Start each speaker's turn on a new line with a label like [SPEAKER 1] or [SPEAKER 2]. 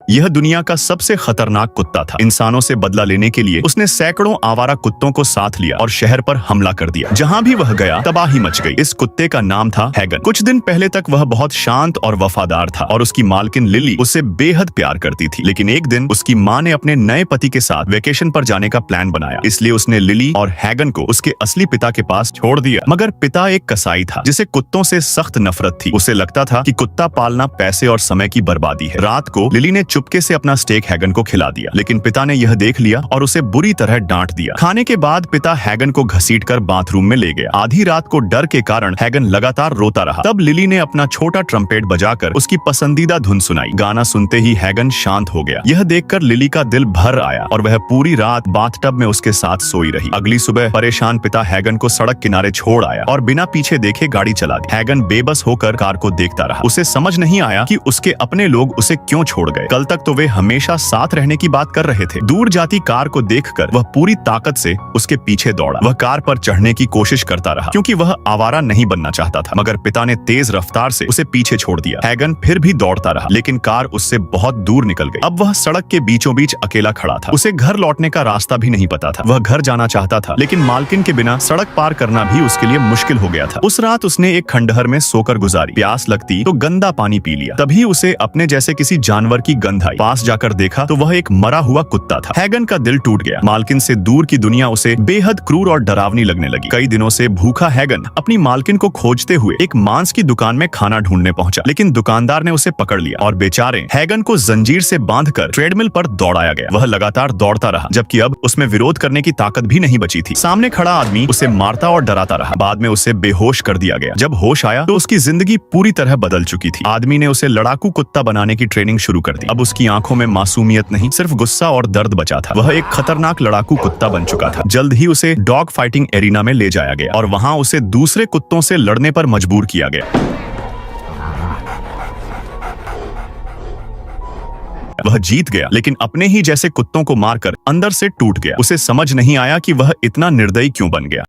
[SPEAKER 1] यह दुनिया का सबसे खतरनाक कुत्ता था। इंसानों से बदला लेने के लिए उसने सैकड़ों आवारा कुत्तों को साथ लिया और शहर पर हमला कर दिया। जहां भी वह गया तबाही मच गई। इस कुत्ते का नाम था हैगन। कुछ दिन पहले तक वह बहुत शांत और वफादार था और उसकी मालकिन लिली उससे बेहद प्यार करती थी। लेकिन एक दिन उसकी माँ ने अपने नए पति के साथ वेकेशन पर जाने का प्लान बनाया, इसलिए उसने लिली और हैगन को उसके असली पिता के पास छोड़ दिया। मगर पिता एक कसाई था जिसे कुत्तों से सख्त नफरत थी। उसे लगता था कि कुत्ता पालना पैसे और समय की बर्बादी है। रात को लिली ने चुपके से अपना स्टेक हैगन को खिला दिया, लेकिन पिता ने यह देख लिया और उसे बुरी तरह डांट दिया। खाने के बाद पिता हैगन को घसीटकर बाथरूम में ले गया। आधी रात को डर के कारण हैगन लगातार रोता रहा। तब लिली ने अपना छोटा ट्रम्पेट बजाकर उसकी पसंदीदा धुन सुनाई। गाना सुनते ही हैगन शांत हो गया। यह देखकर लिली का दिल भर आया और वह पूरी रात बाथटब में उसके साथ सोई रही। अगली सुबह परेशान पिता हैगन को सड़क किनारे छोड़ आया और बिना पीछे देखे गाड़ी चला दी। हैगन बेबस होकर कार को देखता रहा। उसे समझ नहीं आया कि उसके अपने लोग उसे क्यों छोड़ गए। कल तक तो वे हमेशा साथ रहने की बात कर रहे थे। दूर जाती कार को देखकर वह पूरी ताकत से उसके पीछे दौड़ा। वह कार पर चढ़ने की कोशिश करता रहा क्योंकि वह आवारा नहीं बनना चाहता था, मगर पिता ने तेज रफ्तार से उसे पीछे छोड़ दिया। हैगन फिर भी दौड़ता रहा, लेकिन कार उससे बहुत दूर निकल गई। अब वह सड़क के बीचों बीच अकेला खड़ा था। उसे घर लौटने का रास्ता भी नहीं पता था। वह घर जाना चाहता था, लेकिन मालकिन के बिना सड़क पार करना भी उसके लिए मुश्किल हो गया था। उस रात उसने एक खंडहर में सोकर गुजारी। प्यास लगती तो गंदा पानी पी लिया। तभी उसे अपने जैसे किसी जानवर की गंध आई। पास जाकर देखा तो वह एक मरा हुआ कुत्ता था। हैगन का दिल टूट गया। मालकिन से दूर की दुनिया उसे बेहद क्रूर और डरावनी लगने लगी। कई दिनों से भूखा हैगन अपनी मालकिन को खोजते हुए एक मांस की दुकान में खाना ढूंढने पहुंचा, लेकिन दुकानदार ने उसे पकड़ लिया और बेचारे हैगन को जंजीर से बांधकर ट्रेडमिल पर दौड़ाया गया। वह लगातार दौड़ता रहा, जबकि अब उसमें विरोध करने की ताकत भी नहीं बची थी। सामने खड़ा आदमी उसे मारता और डराता रहा। बाद में उसे बेहोश कर दिया गया। जब होश आया तो उसकी जिंदगी पूरी तरह बदल चुकी थी। आदमी ने उसे लड़ाकू कुत्ता बनाने की ट्रेनिंग शुरू कर दी। अब उसकी आंखों में मासूमियत नहीं, सिर्फ गुस्सा और दर्द बचा था। वह एक खतरनाक लड़ाकू कुत्ता बन चुका था। जल्द ही उसे डॉग फाइटिंग एरिना में ले जाया गया और वहां उसे दूसरे कुत्तों से लड़ने पर मजबूर किया गया। वह जीत गया, लेकिन अपने ही जैसे कुत्तों को मारकर अंदर से टूट गया। उसे समझ नहीं आया कि वह इतना निर्दयी क्यों बन गया।